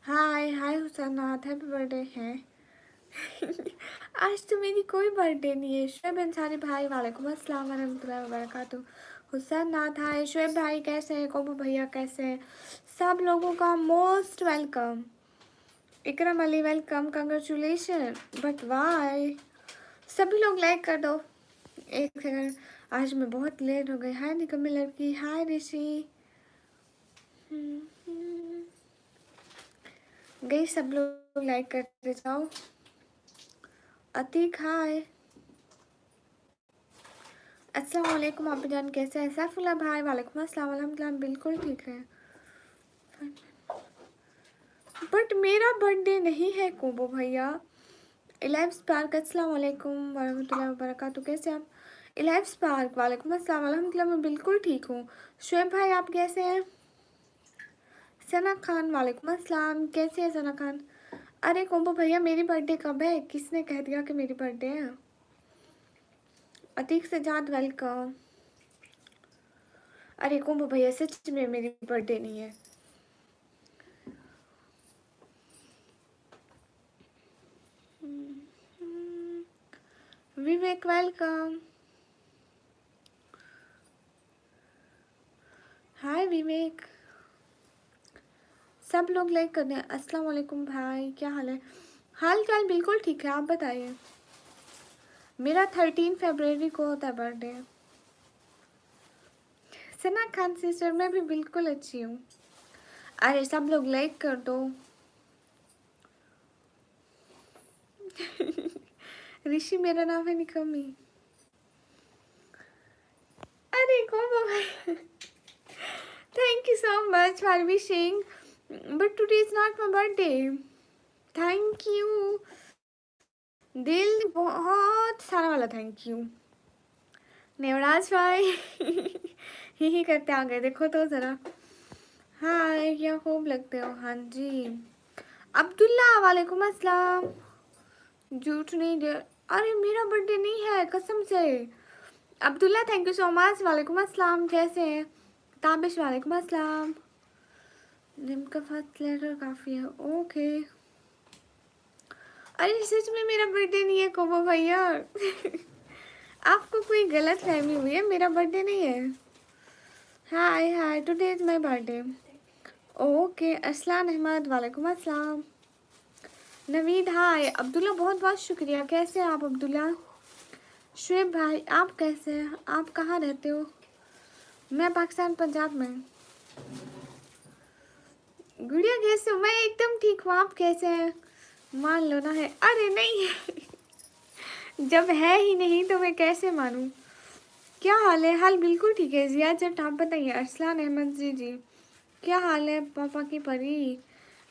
हाय हाय हुसैनाथ, happy birthday है। आज तो मेरी कोई बर्थडे नहीं है। शुएब अंसारी भाई, वालेकुम अस्सलाम वरहमतुल्लाहि वबरकातुहू। हुसैनाथ हाय, शुएब भाई कैसे हैं, कोबू भैया कैसे हैं, सब लोगों का most welcome. Ikram Ali welcome, congratulation. But why, सभी लोग लाइक कर दो। एक सेकंड, आज मैं बहुत लेट हो गई। हाय निकम्मी लड़की, हाय ऋषि। गई, सब लोग लाइक करते जाओ। अतीक हाय, अस्सलाम वालेकुम। आप जान कैसे हैं? सैफुल्लाह भाई, वालेकुम अस्सलाम अल्हम्दुलिल्लाह, बिल्कुल ठीक है। बट मेरा बर्थडे नहीं है कोबो भैया। इलाइव स्पार्क, अस्सलाम वालेकुम वरहमतुल्लाहि वबरकातुहू, कैसे आप? इलाइव स्पार्क, वालेकुम अस्सलाम अल्हम्दुलिल्लाह, मैं बिल्कुल ठीक हूँ। शुएब भाई आप कैसे हैं? सना खान, वालेकुम अस्सलाम, कैसे हैं सना खान? अरे कोबो भैया, मेरी बर्थडे कब है? किसने कह दिया कि मेरी बर्थडे है? अतीक सजाद वेलकम। अरे कोबो भैया, सच में मेरी बर्थडे नहीं है। विवेक वेलकम। हाय विवेक, सब लोग लाइक कर दें। अस्सलाम वालेकुम भाई, क्या हाल है? हाल चाल बिल्कुल ठीक है, आप बताइए। मेरा 13 फरवरी को होता है बर्थडे। सना खान सिस्टर, मैं भी बिल्कुल अच्छी हूँ। अरे सब लोग लाइक कर दो। ऋषि मेरा नाम है निकम्मी। अरे को भाई, thank you so much for wishing, but today is not my birthday. Thank you, दिल बहुत सारा वाला थैंक यू। नेवराज भाई ही करते आ गए, देखो तो जरा। हाय, क्या खूब लगते हो। हाँ जी। अब्दुल्ला, वालेकुम अस्सलाम। झूठ नहीं दे, अरे मेरा बर्थडे नहीं है कसम से। Abdullah thank you so much, वालेकुम अस्सलाम, कैसे हैं? ताबिश, वालेकुम अस्सलाम। जिम का फर्स्ट लेटर काफ़ी है, ओके। अरे सच में मेरा बर्थडे नहीं है कोबो भैया। आपको कोई गलत फहमी हुई है, मेरा बर्थडे नहीं है। Hi hi, today is my birthday. Okay, Aslan Ahmad, वालेकुम अस्सलाम। नवीद हाय। अब्दुल्ला बहुत बहुत शुक्रिया, कैसे हैं आप अब्दुल्ला? शुएब भाई आप कैसे हैं, आप कहाँ रहते हो? मैं पाकिस्तान, पंजाब में। गुड़िया कैसे हो? मैं एकदम ठीक हूँ, आप कैसे हैं? मान लो ना है, अरे नहीं है। जब है ही नहीं तो मैं कैसे मानूं? क्या हाल है? हाल बिल्कुल ठीक है। जिया जट आप बताइए। अरसलान अहमद जी, क्या हाल है? पापा की परी,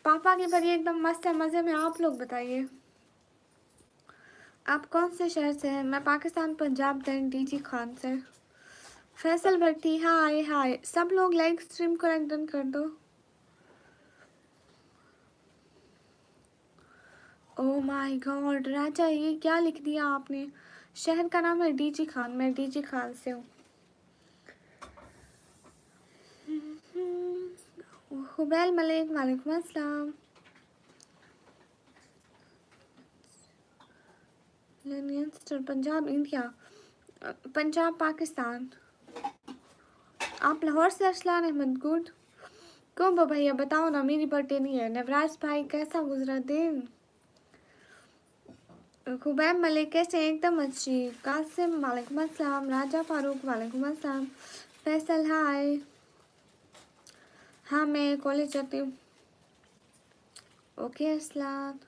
पापा की परी एकदम मस्त है, मज़े में। आप लोग बताइए, आप कौन से शहर से हैं? मैं पाकिस्तान, पंजाब, दैन डीजी खान से। फैसल भट्टी हाय हाय, सब लोग लाइक स्ट्रीम को लाइक डन कर दो। ओह माय गॉड राजा, ये क्या लिख दिया आपने? शहर का नाम है डीजी खान, मैं डीजी खान से हूँ। हुबैल मलिक, वालेकुम अस्सलाम। पंजाब इंडिया, पंजाब पाकिस्तान। आप लाहौर से? अरसलान अहमद गुड। क्यों भैया बताओ ना, मेरी बर्थडे नहीं है। नवराज भाई कैसा गुजरा दिन? खुबैब मलिक कैसे हैं? एकदम अच्छी। कासिम, वालेकुम अस्सलाम। राजा फारूक, वालेकुम अस्सलाम। फैसल हाय। हाँ मैं कॉलेज जाती हूँ। ओके अरसलान।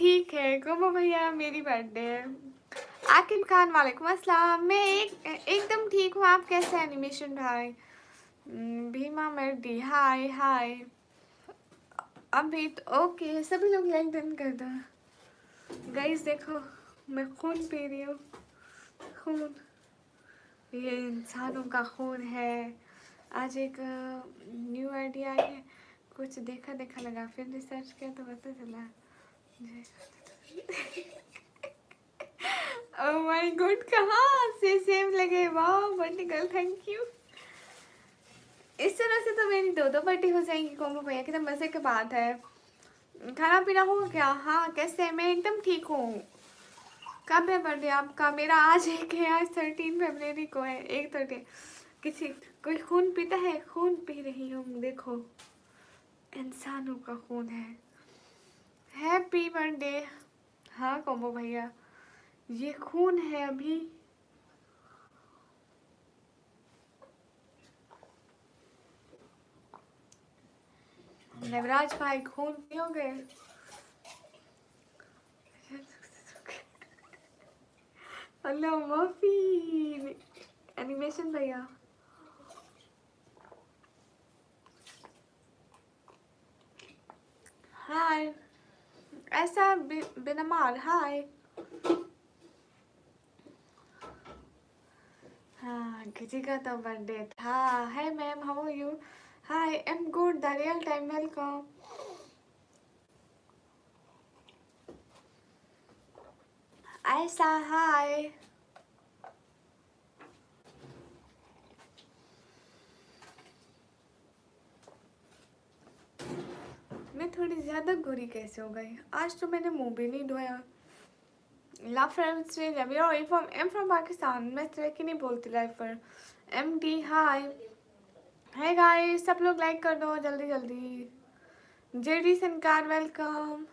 ठीक है कोमो भैया, मेरी बर्थडे है। आकिब खान वालेकुम अस्सलाम। मैं एकदम ठीक हूँ, आप कैसे हैं एनिमेशन भाई? भीमा मर्दी हाय हाय। अभी तो ओके, सभी लोग लाइक डन कर दो। गाइस देखो मैं खून पी रही हूँ, खून, ये इंसानों का खून है। आज एक न्यू आइडिया आई है, कुछ देखा देखा लगा, फिर रिसर्च किया तो पता चला। ओह माय गॉड, कहाँ से सेम लगे, वाह बर्थडे गर्ल, थैंक यू। इस तरह से तो मेरी दो दो बर्थडे हो जाएंगी कोमो भैया, कितना मजे की बात है। खाना पीना हुआ क्या? हाँ कैसे है? मैं एकदम ठीक हूँ। कब है बर्थडे आपका? मेरा आज एक है, आज 13 फरवरी को है, 1:30। किसी कोई खून पीता है? खून पी रही हूँ, देखो इंसानों का खून है। Happy birthday. हाँ कोमो भैया, ये खून है अभी। नवराज भाई खून पियोगे? हेलो मफी, एनिमेशन भैया। हाय ऐसा बिनमार हाय। हाँ किसी का तो बर्थडे था। Hi ma'am, how are you? Hi I am good, the real time, welcome. ऐसा हाय। मैं थोड़ी ज्यादा गोरी कैसे हो गई? आज तो मैंने मुंह भी नहीं धोया। Love from stranger, we are from, am from Pakistan. मैं की नहीं बोलती लाइफ पर। M D hi. Hi guys, सब लोग लाइक कर दो जल्दी जल्दी। JD सनकार welcome.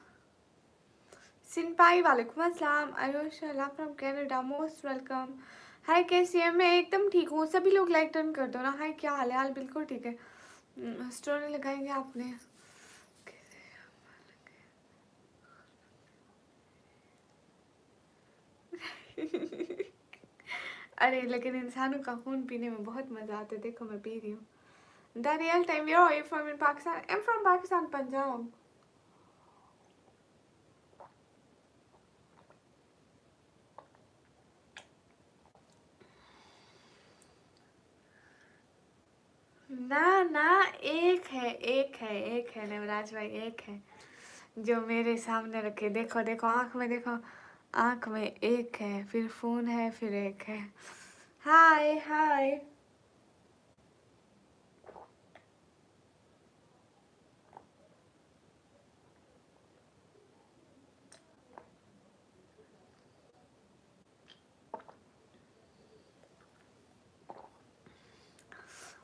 सिनपाई वालेकुम अस्सलाम। Ayush love from Canada most welcome. Hi कैसी है? मैं एकदम ठीक हूँ, सभी लोग लाइक टर्न कर दो ना। हाय क्या हाल है? हाल बिल्कुल ठीक है। स्टोरी लगाएंगे आपने? अरे लेकिन इंसानों का खून पीने में बहुत मजा आता है, देखो मैं पी रही हूँ। The real time, where are you from? In Pakistan, I am from Pakistan, Punjab. ना ना, एक है एक है एक है नवराज भाई, एक है जो मेरे सामने रखे। देखो देखो आंख में देखो, आंख में एक है, फिर फोन है, फिर एक है। हाय हाय।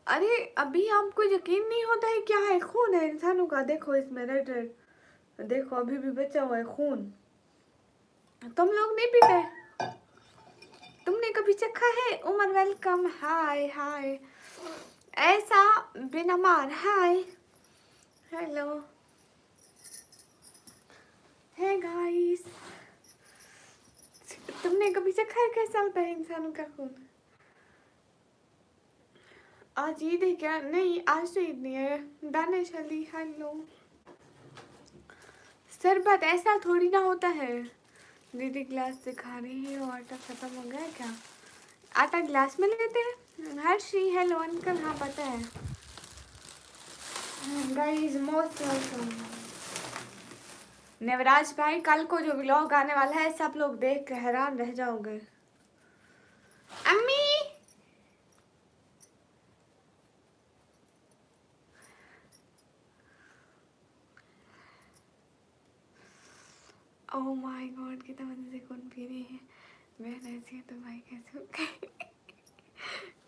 अरे अभी आपको यकीन नहीं होता है क्या है? खून है इंसानों का, देखो इसमें रेड रेड, देखो अभी भी बचा हुआ है खून। तुम लोग नहीं पीते? तुमने कभी चखा है? उमर वेलकम, हाय हाय। ऐसा बिनमार हाय। हेलो, हे गाइस, तुमने कभी चखा है कैसा होता है इंसानों का खून? आज ईद है क्या? नहीं आज तो ईद नहीं है। दानिश अली हेलो। शरबत ऐसा थोड़ी ना होता है। दीदी ग्लास दिखा रही है, आटा खत्म हो गया क्या? आटा ग्लास में लेते हैं। हर्षी हेलो अंकल, हाँ पता है। Guys most welcome. नवराज भाई कल को जो व्लॉग आने वाला है, सब लोग देख के हैरान रह जाओगे। अम्मी, ओह माय गॉड, कितना मजे से कौन पी रही है। मैं ऐसी है तो भाई कैसे हो गए?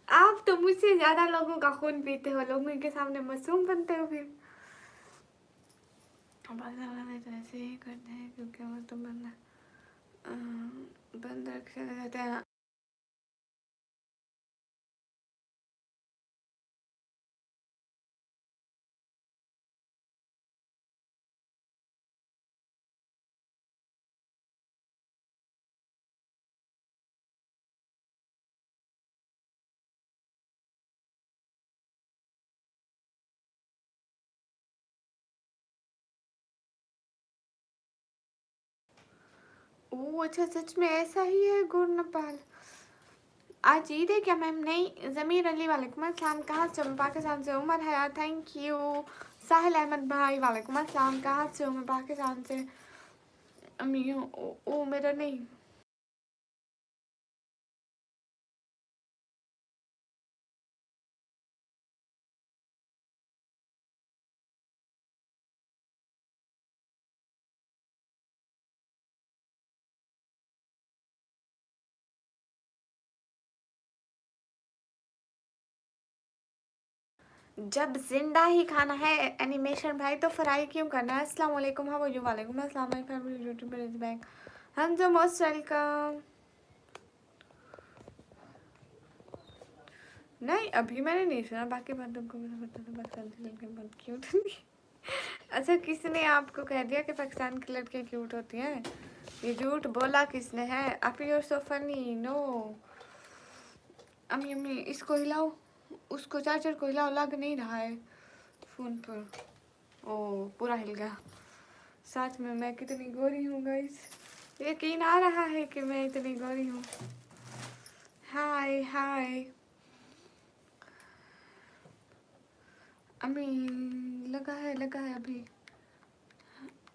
आप तो मुझसे ज्यादा लोगों का खून पीते हो, लोगों के सामने मासूम बनते हो फिर। तो ऐसे ही करते हैं क्योंकि वो तो बंद रखे रहते हैं। ओह अच्छा, सच में ऐसा ही है गुड़ नेपाल। आज ईद है क्या मैम? नहीं। ज़मीर अली वालेकुम अस्सलाम, कहाँ से हो? मैं पाकिस्तान से। उमर हया थैंक यू। साहिल अहमद भाई वालेकुम अस्सलाम, कहाँ से हो? मैं पाकिस्तान से। अम्मी ओ मेरा नहीं। जब जिंदा ही खाना है एनिमेशन भाई तो फ्राई क्यों करना है? अस्सलाम वालेकुम, हाउ आर यू? वालेकुम अस्सलाम, my favourite YouTuber is back. हम जो मोस्ट वेलकम। नहीं अभी मैंने नहीं सुना, बाकी बातों को मैंने बता दो। पाकिस्तान की लड़कियां बहुत क्यूट होती हैं। अच्छा किसने आपको कह दिया कि पाकिस्तान की लड़कियां क्यूट होती हैं? ये झूठ बोला किसने है? आप you are so funny. No अम्मी अम्मी इसको हिलाओ, उसको चार्जर को हिलाओ, लग नहीं रहा है फोन पर। ओ पूरा हिल गया। साथ में मैं कितनी गोरी हूँ गाइस, यकीन आ रहा है कि मैं इतनी गोरी हूँ। हाय हाय अम्मी, लगा है अभी।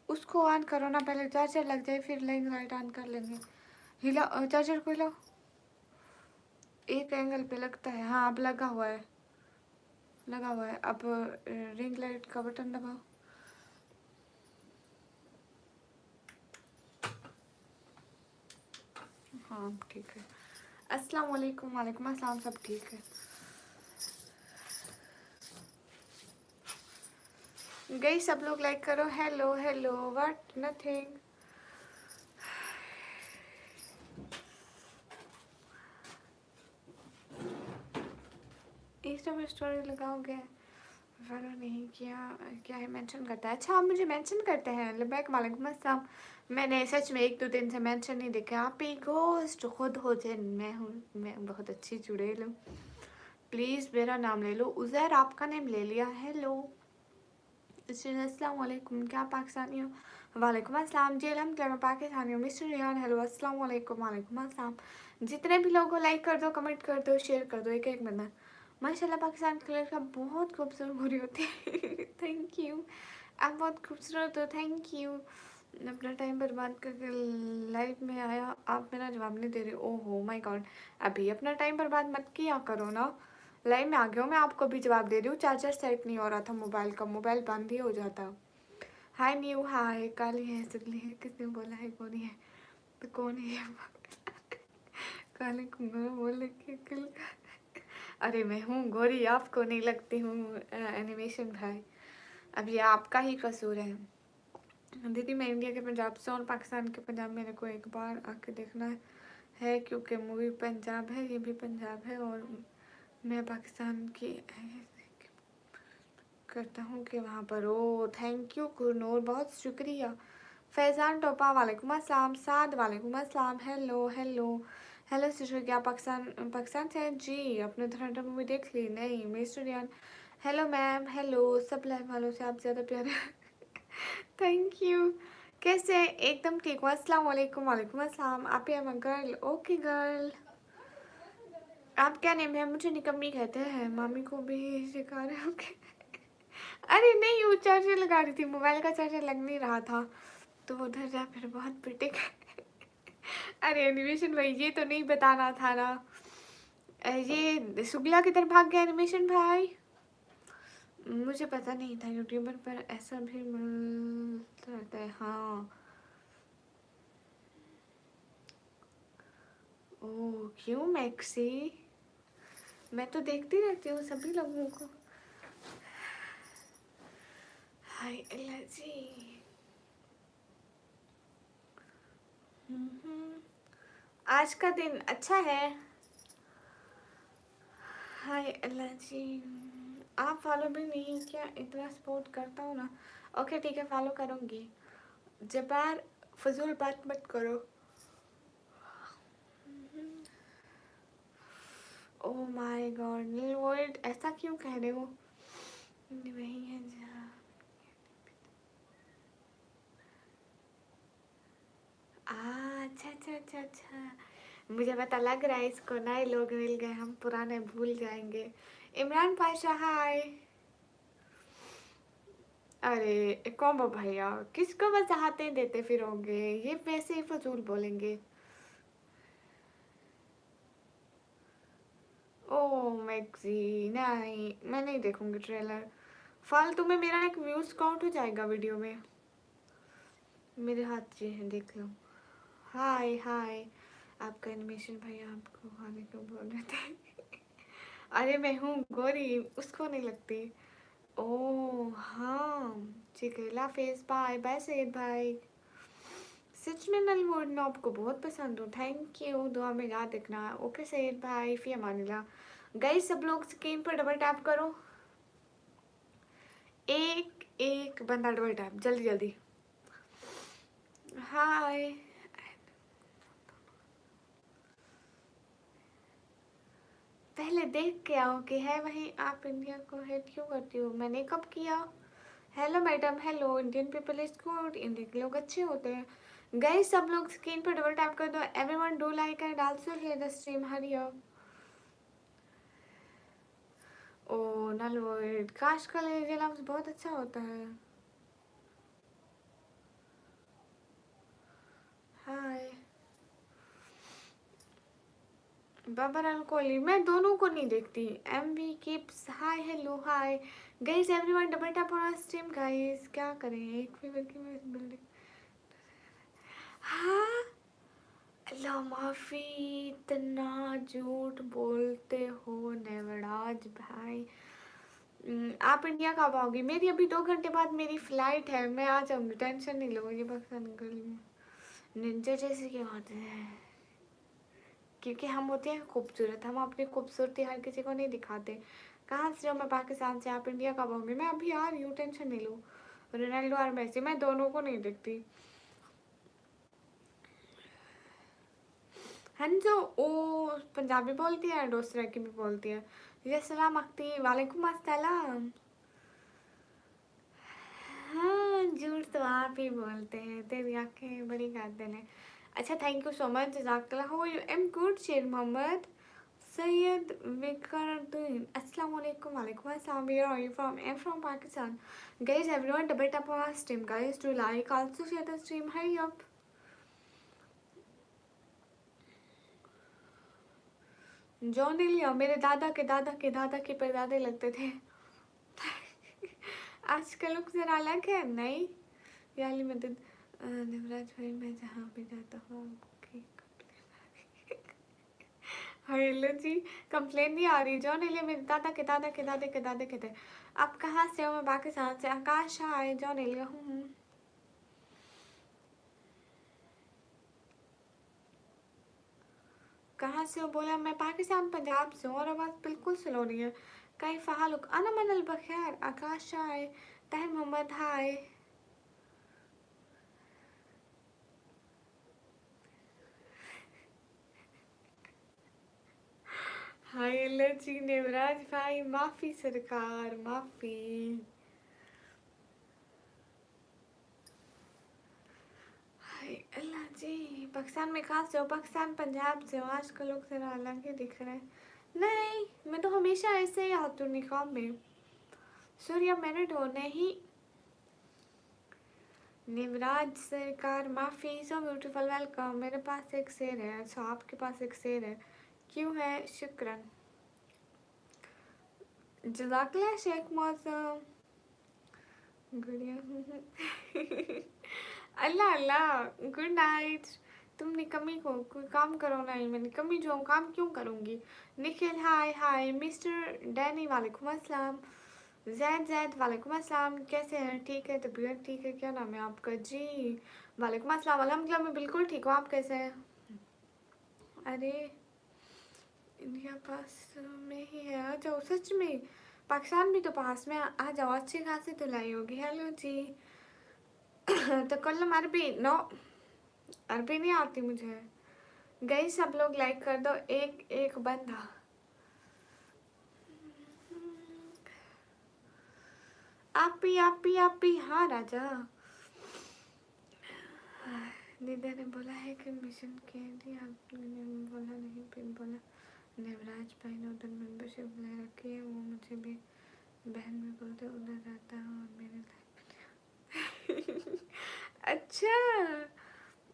उसको ऑन करो ना, पहले चार्जर लग जाए फिर लाइट ऑन कर लेंगे। हिला चार्जर को हिलाओ, एक एंगल पे लगता है। हाँ अब लगा हुआ है, लगा हुआ है। अब रिंग लाइट का बटन दबाओ। हाँ ठीक है। अस्सलाम वालेकुम, वालेकुम अस्सलाम, सब ठीक है। गई सब लोग लाइक करो। Hello hello what nothing. Insta में स्टोरी लगाओगे? फॉलो नहीं किया, क्या है मेंशन करता है? अच्छा आप मुझे मेंशन करते हैं। लबैक वालेकुम अस्सलाम। मैंने सच में 1-2 दिन से मेंशन नहीं देखा। आप ही घोस्ट खुद हो जिन। मैं हूँ, मैं बहुत अच्छी चुड़ैल हूँ। प्लीज़ मेरा नाम ले लो। उज़ैर आपका नेम ले लिया। हेलो अस्सलाम वालेकुम, क्या पाकिस्तानी हो? वालेकुम अस्सलाम जी, अलहम्दुलिल्लाह मैं पाकिस्तानी हूँ। मिस्टर रियान हेलो अस्सलाम वालेकुम, वालेकुम अस्सलाम। जितने भी लोगों को लाइक कर दो, कमेंट कर दो, शेयर कर दो, एक एक बंदा। माशाल्लाह पाकिस्तान की लड़का बहुत खूबसूरत गोरी होती है। थैंक यू, आप बहुत खूबसूरत हो। Thank you. अपना टाइम बर्बाद करके लाइव में आया, आप मेरा जवाब नहीं दे रहे। ओहो माय गॉड, अभी अपना टाइम बर्बाद मत किया करो ना। लाइव में आ गया हूँ, मैं आपको भी जवाब दे रही हूँ। चार्जर सेट नहीं हो रहा था मोबाइल का, मोबाइल बंद ही हो जाता। हाय न्यू, हाय। काली है, सुगली है, किसने बोला है कौन है? तो कौन है ये? काले कुंगल बोले कि कल। अरे मैं हूँ गोरी, आपको नहीं लगती हूँ एनिमेशन भाई। अब ये आपका ही कसूर है। दीदी मैं इंडिया के पंजाब से और पाकिस्तान के पंजाब, मेरे को एक बार आके देखना है क्योंकि मूवी पंजाब है, ये भी पंजाब है और मैं पाकिस्तान की करता हूँ कि वहाँ पर। ओ थैंक यू गुरनूर, बहुत शुक्रिया। फैज़ान टोपा वालेकुम अस्सलाम। साद वालेकुम अस्सलाम। हेलो हेलो हेलो सिस्टर, क्या पाकिस्तान से हैं? जी अपने धुरंधर मूवी देख ली? नहीं। Mister Riyan hello ma'am. Hello सब लाइव वालों से आप ज़्यादा प्यारे। Thank you. कैसे हैं? एकदम ठीक हूँ। अस्सलाम वालेकुम, वालेकुम अस्सलाम। आप ही एम गर्ल? Okay girl. आप क्या नेम है? मुझे निकम्मी कहते हैं, मामी को भी सिखा रहे हो क्या? अरे नहीं, वो चार्जर लगा रही थी, मोबाइल का चार्जर लग नहीं रहा था तो उधर जा फिर बहुत पिटेगा। अरे एनिमेशन भाई ये तो नहीं बताना था ना। ये शुक्ला किधर भाग गया एनिमेशन भाई? मुझे पता नहीं था यूट्यूबर पर ऐसा भी मिलता रहता है। हाँ ओह क्यों मैक्सी, मैं तो देखती रहती हूँ सभी लोगों को। हाय एलर्जी। आज का दिन अच्छा है। हाय एलर्जी। आप फॉलो भी नहीं किया? इतना सपोर्ट करता हूँ ना। ओके ठीक है फॉलो करूँगी। जबार फजूल बात मत करो। ओह माय गॉड वर्ल्ड, ऐसा क्यों कह रहे हो? वही है जहाँ अच्छा अच्छा अच्छा अच्छा, मुझे पता लग रहा है इसको नए लोग मिल गए, हम पुराने भूल जाएंगे। इमरान पाशा हाय। अरे कॉम्बो भैया किसको वजाहते देते फिरोगे, ये वैसे ही फजूल बोलेंगे। ओ मैक्सी नहीं, मैं नहीं देखूंगी ट्रेलर, फालतू में मेरा एक व्यूज काउंट हो जाएगा वीडियो में। मेरे हाथ ये हैं देख लो। हाय हाय, आपका एनिमेशन भैया आपको खाने को बोल रहे थे। अरे मैं हूँ गोरी, उसको नहीं लगती। ओ हाँ, चिकेला फेस, बाय बाय सैयद भाई। सच में नलवुड मैं आपको बहुत पसंद हूँ, थैंक यू, दुआ में याद रखना। ओके सैयद भाई, फी अमानिल्लाह। गाइस सब लोग स्क्रीन पर डबल टैप करो, एक एक बंदा डबल टैप, जल्दी जल्दी। हाय, पहले देख के आओ कि है वहीं, आप इंडिया को हेट क्यों करती हो, मैंने कब किया। Hello madam, hello, Indian people is good, India के लोग अच्छे होते हैं। गाइस सब लोग स्क्रीन पर डबल टैप कर दो, everyone do like and also share the stream, hurry up. ओ नलवर्ड, काश का ये लफ्ज बहुत अच्छा होता है। हाय बाबर अल कोहली, मैं दोनों को नहीं देखती। एम वी कीप्स hi, hello hi. Guys everyone double tap on stream guys, क्या करें एक फीवर की बिल्डिंग। हाँ अल्लाह माफी, इतना झूठ बोलते हो नेवराज भाई। आप इंडिया कब आओगी, मेरी अभी 2 घंटे बाद मेरी फ्लाइट है, मैं आ जाऊंगी, टेंशन नहीं लो। ये पाकिस्तान गली में निंजा जैसे क्यों होते हैं, क्योंकि हम होते हैं खूबसूरत, हम अपनी खूबसूरती हर किसी को नहीं दिखाते। कहाँ से हो, मैं पाकिस्तान से, आप इंडिया कब आओगे, मैं अभी आ रही हूँ, टेंशन नहीं लो। रोनाल्डो और मेसी, मैं दोनों को नहीं देखती। हंजो ओ पंजाबी बोलती है, दूसरा की भी बोलती है। ये सलाम अख्ती, वालेकुम अस्सलाम। हाँ झूठ तो आप ही बोलते हैं, तेरी आंखें बड़ी गार्डन है। अच्छा थैंक यू सो मच, जज़ाकल्लाह। How are you, I am good Sher Mohammad Syed Vikaruddin, अस्सलाम वालेकुम। वालेकुम अस्सलाम, where are you from, I am from Pakistan. Guys everyone double tap on our stream guys, do like also share the stream, hurry up. जॉन लिया मेरे दादा के दादा के दादा के परदादे लगते थे। आज का लुक जरा अलग है, नहीं याली मदद। देवराज भाई मैं जहाँ पे जाता हूँ आपकी हेलो जी, कंप्लेन नहीं आ रही। जॉन एलिया मेरे दादा के दादा के दादे के दादे के थे। आप कहाँ से हो, मैं पाकिस्तान से। आकाश हाय, जॉन एलिया हूँ। कहाँ से हो, बोला मैं पाकिस्तान पंजाब से हूँ, और आवाज़ बिल्कुल स्लो नहीं है। कई फ़ालुक अना मनल बखैर, आकाश हाय, ताहिर मोहम्मद हाय। हाय हेलो जी नेवराज भाई, माफ़ी सरकार माफ़ी। हाय अल्लाह जी, पाकिस्तान में कहाँ से हो, पाकिस्तान पंजाब से हो। आजकल लोग जरा अलग ही दिख रहे हैं। नहीं मैं तो हमेशा ऐसे ही आती हूँ निकाब में। सूर्या मैंने तो नहीं। निवराज सरकार माफ़ी, सो ब्यूटीफुल वेलकम। मेरे पास एक शेर है। अच्छा आपके पास एक शेर है, क्यों है, शुक्रन। जज़ाकल्लाह शेख मौसम, गुड़िया। अल्लाह अल्लाह, गुड नाइट। तुम निकम्मी को कोई काम करो नहीं, मैं निकम्मी जो हूँ काम क्यों करूँगी। निखिल हाय हाय, मिस्टर डैनी वालेकुम अस्सलाम। जैद जैद वालेकुम अस्सलाम, कैसे हैं, ठीक है, तबीयत ठीक है, क्या नाम है आपका जी। वालेकुम अस्सलाम, अल्हम्दुलिल्लाह मैं बिल्कुल ठीक हूँ, आप कैसे हैं। अरे इंडिया पास में ही है, आ जाओ, सच में पाकिस्तान भी तो पास में, आ जाओ, अच्छी खासी तो लाई होगी। हेलो जी। तकल्लुम अरबी नो, अरबी नहीं आती मुझे। गई सब लोग लाइक कर दो, एक एक बंदा। आप ही हाँ राजा। दीदा ने बोला है कि मिशन के लिए आपने बोला नहीं, फिर बोला नेवराज भाई ने उधर मेंबरशिप ले रखी है, वो मुझे भी बहन में बोलते उधर रहता है और मेरे लाइफ अच्छा,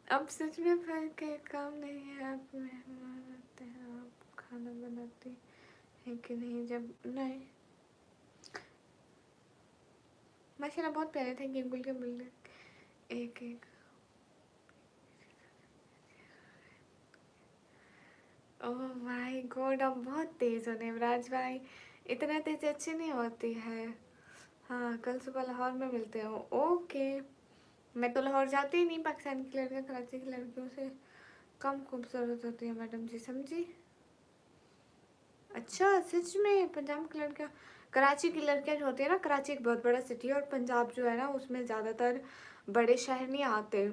अब सच में फर्क है, काम नहीं है, आप मेहमान आते हैं, आप खाना बनाती है कि नहीं? जब नहीं माशाल्लाह बहुत प्यारे थे गिलगुल के बुल्ले, एक एक। ओह माय गॉड, अब बहुत तेज हो नेवराज भाई, इतना तेज अच्छी नहीं होती है। हाँ कल सुबह लाहौर में मिलते हो, ओके। मैं तो लाहौर जाती ही नहीं, पाकिस्तान की लड़कियाँ कराची की लड़कियों से कम खूबसूरत होती है मैडम जी, समझी? अच्छा सच में पंजाब की लड़कियाँ, कराची की लड़कियाँ जो होती है ना, कराची एक बहुत बड़ा सिटी है और पंजाब जो है ना उसमें ज़्यादातर बड़े शहर नहीं आते,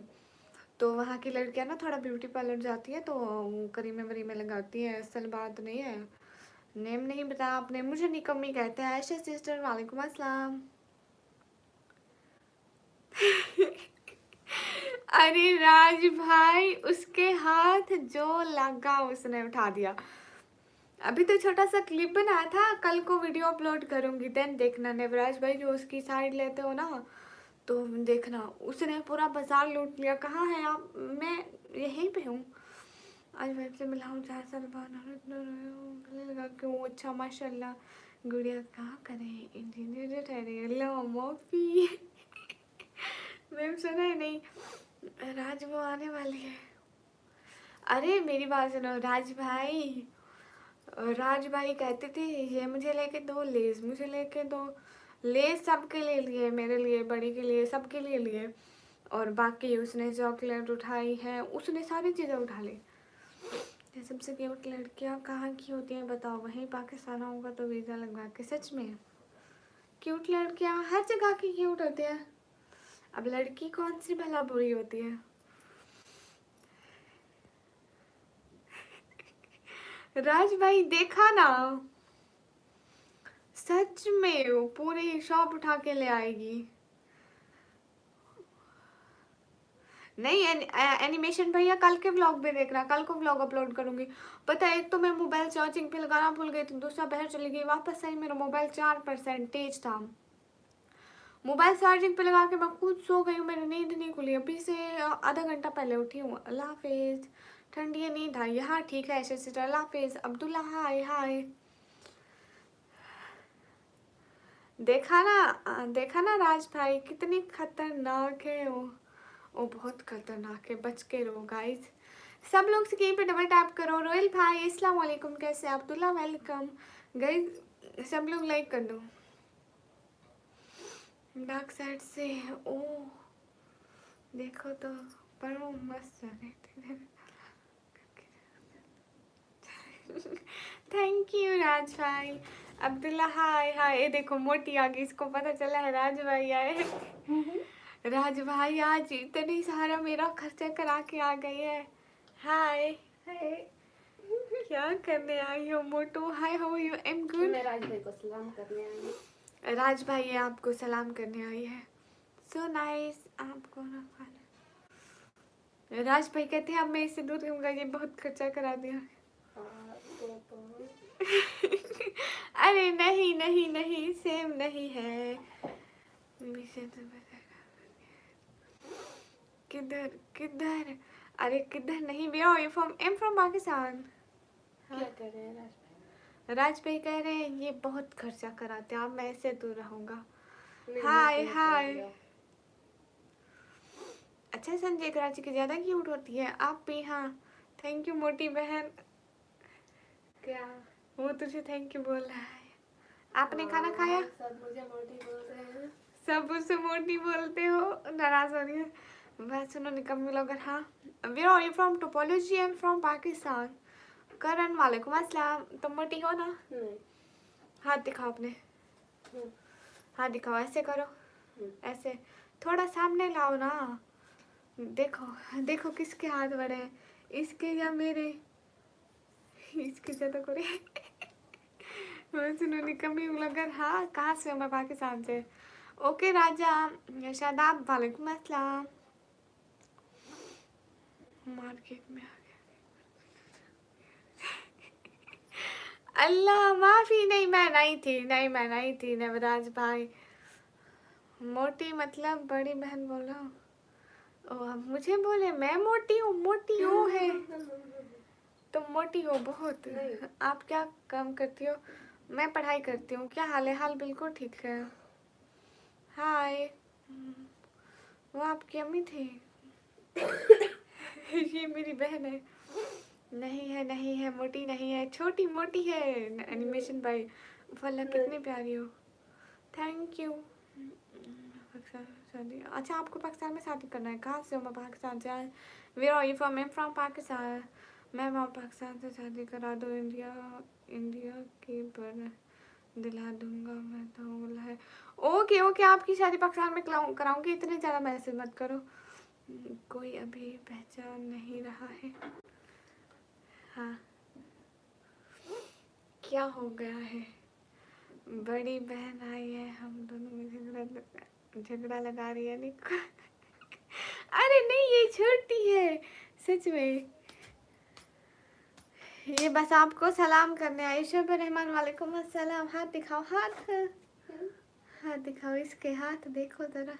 तो वहाँ की लड़कियाँ ना थोड़ा ब्यूटी पार्लर जाती है तो करीमे वरीमे लगाती है, असल बात नहीं है। नेम नहीं बताया आपने, मुझे निकम्मी कहते हैं। आयशा सिस्टर वालेकुम अस्सलाम। अरे राज भाई, उसके हाथ जो लगा उसने उठा दिया। अभी तो छोटा सा क्लिप बनाया था, कल को वीडियो अपलोड करूंगी, देन देखना। नेवराज भाई जो उसकी साइड लेते हो ना तो देखना, उसने पूरा बाजार लूट लिया। कहाँ है आप? मैं यहीं पे हूँ। आज मैं से मिला हूँ 4 साल बाद, गले लगा क्यों? अच्छा माशाल्लाह। गुड़िया कहाँ करें, इंजीनियर ठहरे लो मोफी। मैम सुना है नहीं, राज वो आने वाली है। अरे मेरी बात सुनो राज भाई, राज भाई कहते थे ये मुझे लेके दो लेस, मुझे लेके दो लेस, सबके लिए लिए, मेरे लिए, बड़ी के लिए, सबके लिए लिए, और बाकी उसने चॉकलेट उठाई है, उसने सारी चीज़ें उठा ली। ये सबसे क्यूट लड़कियाँ कहाँ की होती हैं बताओ? वहीं पाकिस्तान होगा तो वीज़ा लगवा के। सच में क्यूट लड़कियाँ हर जगह की क्यूट होती हैं, अब लड़की कौन सी भला बुरी होती है? राज भाई देखा ना, सच में वो पूरी शॉप उठा के ले आएगी। नहीं एनिमेशन भैया कल के व्लॉग में देखना, कल को व्लॉग अपलोड करूंगी। पता है, एक तो मैं मोबाइल चार्जिंग पे लगाना भूल गई थी, दूसरा बाहर चली गई, वापस आई मेरा मोबाइल 4% था। मोबाइल चार्जिंग पे लगा के मैं खुद सो गई हूँ, मेरी नींद नहीं खुली, अभी से आधा घंटा पहले उठी हूँ। अल्लाह हाफिज। ठंडी नींद आई। हाँ ठीक है ऐसे सिस्टर, अल्लाह हाफिज। अब्दुल्ला हाय हाय। देखा ना राज भाई कितनी खतरनाक है वो बहुत खतरनाक है, बच के रहो गाइस। सब लोग स्क्रीन पे डबल टैप करो। रोयल भाई अस्सलाम वालेकुम, कैसे? अब्दुल्ला वेलकम। गाइस सब लोग लाइक कर दो। डार्क साइड से ओ देखो तो पढ़ो मस्त। थैंक यू राज भाई। अब्दुल्ला हाय हाय। ये देखो मोटी आ गई, इसको पता चला है राज भाई आए। राज भाई आज इतनी सारा मेरा खर्चा करा के आ गई है। हाय हाय, क्या करने आई हो मोटू? Hi how you? I am good. मैं राज भाई को सलाम करने आई हूँ। राज भाई ये आपको सलाम करने आई है। So nice. आपको ना खाना। राज भाई कहते हैं अब मैं इससे दूर रहूंगा, ये बहुत खर्चा करा दिया। अरे नहीं नहीं नहीं, सेम नहीं है। किधर किधर? अरे किधर नहीं भैया, आई एम फ्रॉम पाकिस्तान। क्या कर रहे हैं राज भाई? राज भाई कह रहे हैं ये बहुत खर्चा कराते हैं, अब मैं ऐसे दूर रहूंगा। नहीं, हाय मैं हाय। समझ गया। अच्छा संजय कराची की ज्यादा क्यूट होती है आप भी। हाँ थैंक यू मोटी बहन। क्या? वो तुझे थैंक यू बोल रहा है। आपने खाना हाँ, खाया? सब मुझे मोटी बोलते हैं। सब उससे मोटी बोलते हो, नाराज हो रही है। बस सुनो निकम्मी लोग। हाँ where are you from? Topology. I am from Pakistan. Karan वालेकुम अस्सलाम। तुम मोटी हो ना? नहीं। हाथ दिखाओ अपने, हाथ दिखाओ, ऐसे करो, ऐसे थोड़ा सामने लाओ ना। देखो देखो किसके हाथ बड़े हैं, इसके या मेरे? इसके ज्यादा करे। सुनो निकम्मी ब्लॉगर। हाँ कहाँ से हो? मैं पाकिस्तान से। ओके राजा शादाब वालेकुम अस्सलाम। मार्केट में आ गया। अल्लाह माफी, नहीं मैं नहीं थी, नहीं मैं नहीं थी नवराज भाई। मोटी मतलब बड़ी बहन बोलो। ओ अब मुझे बोले मैं मोटी हूँ? मोटी हूँ है, तुम मोटी हो बहुत। नहीं। आप क्या काम करती हो? मैं पढ़ाई करती हूँ। क्या हाल है? हाल बिल्कुल ठीक है। हाय। वो आपकी अम्मी थी? ये मेरी बहन है। नहीं है, नहीं है, मोटी नहीं है, छोटी मोटी है। एनिमेशन भाई फल्ला कितनी प्यारी हो। Thank you. पाकिस्तान में शादी, अच्छा आपको पाकिस्तान में शादी करना है? कहाँ से हो? मैं पाकिस्तान से आए। Where are you from? I am from Pakistan. मैं वहाँ पाकिस्तान से शादी करा दो, इंडिया इंडिया की पर दिला दूंगा मैं तो बोला है। ओके ओके, आपकी शादी पाकिस्तान में कराऊंगी, इतने ज़्यादा मैसेज मत करो। कोई अभी पहचान नहीं रहा है। हाँ क्या हो गया है? बड़ी बहन आई है, हम दोनों में झगड़ा लगा रही है निको। अरे नहीं ये छोटी है सच में। ये बस आपको सलाम करने आई। शोभा रहमान वालेकुम अस्सलाम। हाथ दिखाओ, हाथ हाथ दिखाओ, इसके हाथ देखो जरा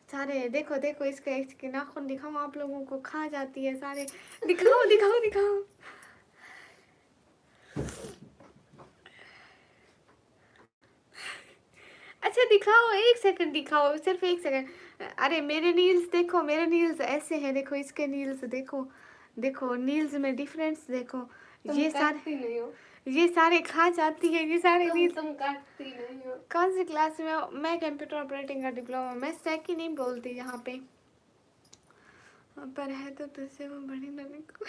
सारे। देखो देखो इसके नाखून दिखाओ, आप लोगों को खा जाती है सारे। दिखाओ दिखाओ दिखाओ। अच्छा दिखाओ, एक सेकंड दिखाओ, सिर्फ एक सेकंड। अरे मेरे नील्स देखो, मेरे नील्स ऐसे हैं, देखो इसके नील्स देखो, देखो नील्स में डिफरेंस देखो। तुम ये सारे, काटती नहीं हो। ये सारे खा जाती है ये सारे नील्स। तुम काटती नहीं हो। कौन सी क्लास में हो? मैं कंप्यूटर ऑपरेटिंग का डिप्लोमा। मैं सैकी नहीं बोलती यहाँ पे, पर है तो तुझसे वो बड़ी ननी को।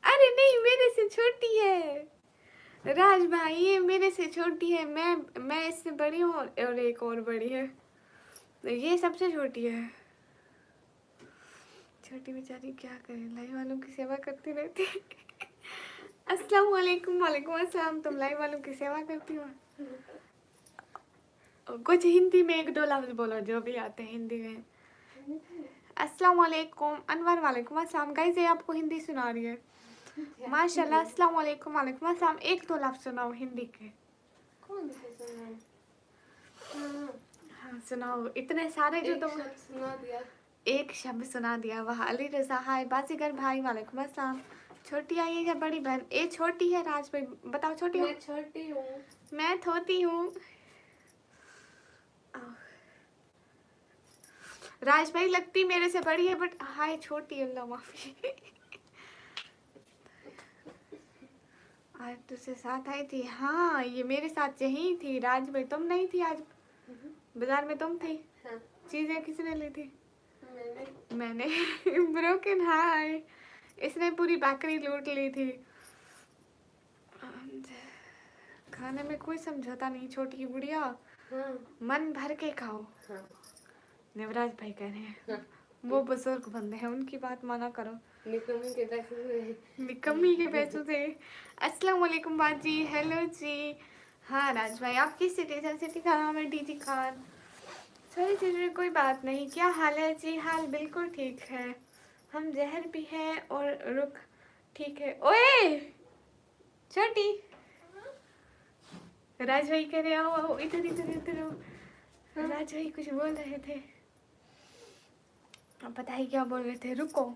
अरे नहीं मेरे से छोटी है राज भाई, ये मेरे से छोटी है। मैं इससे बड़ी हूँ और एक और बड़ी है, ये सबसे छोटी है। छोटी बेचारी क्या करे, लाइव वालों की सेवा करती रहती है। अस्सलाम वालेकुम। वालेकुम अस्सलाम। तुम लाइव वालों की सेवा करती हो? कुछ हिंदी में एक दो लफ्ज बोलो जो भी आते हैं हिंदी में। अस्सलाम वालेकुम। अनवर वालेकुम अस्सलाम। गाइस ये आपको हिंदी सुना रही है माशाल्लाह। अस्सलाम वालेकुम। वालेकुम अस्सलाम। एक दो लफ्ज सुनाओ हिंदी के। कौन से सुनाऊं? हाँ, हाँ सुनाओ, इतने सारे जो एक तुम। शब्द सुना दिया। एक शब्द सुना दिया। वाह अली रजा हाय। बाजीगर भाई वालेकुम अस्सलाम। छोटी आई है या बड़ी बहन? ये छोटी है राज भाई, बताओ छोटी हो? मैं छोटी हूँ। मैं छोटी हूँ। राज भाई लगती मेरे से बड़ी है बट हाय छोटी, अल्लाह माफी। आज तुझसे साथ आई थी? हाँ ये मेरे साथ यही थी राज भाई, तुम नहीं थी आज बाजार में? तुम थी। हाँ, चीजें किसने ली थी? मैंने। ब्रोकन हाय। इसने पूरी बेकरी लूट ली थी। खाने में कोई समझौता नहीं छोटी गुड़िया, हाँ, मन भर के खाओ। हाँ, नवराज भाई कह रहे हैं, हाँ। वो बुजुर्ग बंदे हैं, उनकी बात माना करो। निकम्मी के पैसे से। निकम्मी के पैसों से। अस्सलाम वालेकुम बाजी। हेलो जी। हाँ राज भाई आपकी सिटी का नाम है डीजी खान। सारी चीज़ें कोई बात नहीं। क्या हाल है जी? हाल बिल्कुल ठीक है। हम जहर भी हैं और रुक ठीक है। ओए छोटी, राज भाई कह रहे आओ आओ इधर इधर इधर आओ। राज भाई कुछ बोल रहे थे, अब पता ही क्या बोल रहे थे, रुको।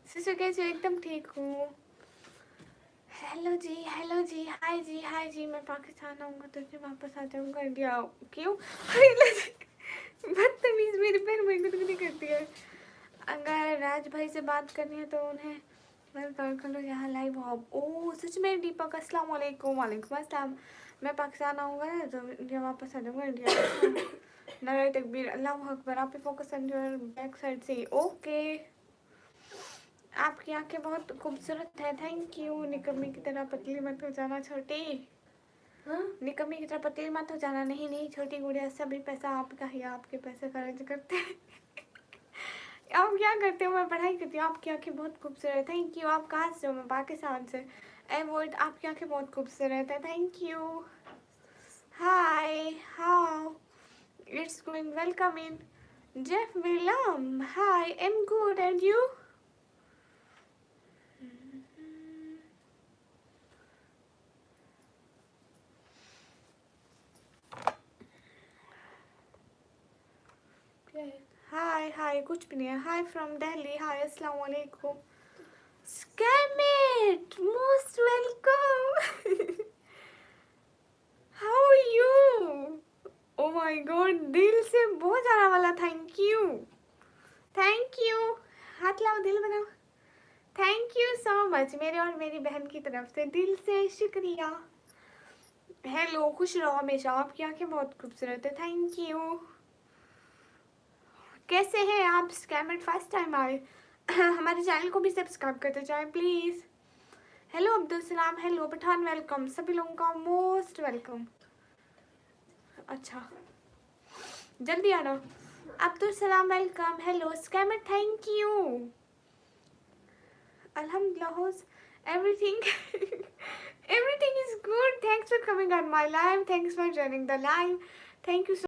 सिस्टर कैसे हो? एकदम ठीक हूँ। हेलो जी, हेलो जी, हाय जी। मैं पाकिस्तान आऊँगा तो फिर वापस आ जाऊँगा इंडिया। क्यों? बदतमीज, मेरी बहन मेरी गुदगुदी करती है। अगर राज भाई से बात करनी है तो उन्हें मैं कॉल कर लो यहाँ लाइव हो। ओह सच में दीपक, अस्सलाम वालेकुम। वालेकुम अस्सलाम। मैं पाकिस्तान आऊँगा ना तो इंडिया वापस आ जाऊँगा इंडिया। नारे तकबीर, अल्लाह अकबर। आप focus on your back side से। ओके आपकी आंखें बहुत खूबसूरत है, थैंक यू। निकम्मी की तरह पतली मत हो जाना छोटी। हाँ? निकम्मी की तरह पतली मत हो जाना। नहीं नहीं छोटी गुड़िया, सभी पैसा आपका ही, आपके पैसे खर्च करते हैं। आप क्या करते हो? मैं पढ़ाई करती हूँ। आपकी आंखें बहुत खूबसूरत है, थैंक यू। आप कहाँ से हो? मैं पाकिस्तान से। एवॉइड, आपकी आंखें बहुत खूबसूरत है, thank you. Hi how it's going, welcome in. Jeff Willem hi, am good and you? क्या है? हाय हाय कुछ भी नहीं है. हाय फ्रॉम दिल्ली. हाय अस्सलाम वालेकुम. Scamit, most welcome. How are you? Oh my god, दिल से बहुत सारा वाला थैंक यू. Thank you. हाथ लाओ, दिल बनाओ. थैंक यू सो मच मेरे और मेरी बहन की तरफ से दिल से शुक्रिया. हेलो, खुश रहो हमेशा. आपकी आंखें बहुत खूबसूरत है. Thank you. कैसे हैं आप? स्कैमेट फर्स्ट टाइम आए. हमारे चैनल को भी सब्सक्राइब करते जाएं please. Hello Abdul Salam. Hello Pathan. Welcome सभी लोगों का. Most welcome. अच्छा जल्दी आना. Abdul Salam welcome. Hello scammer thank you. अल्हम्दुलिल्लाह everything everything is good. Thanks for coming on my live. Thanks for joining the live. Thank you so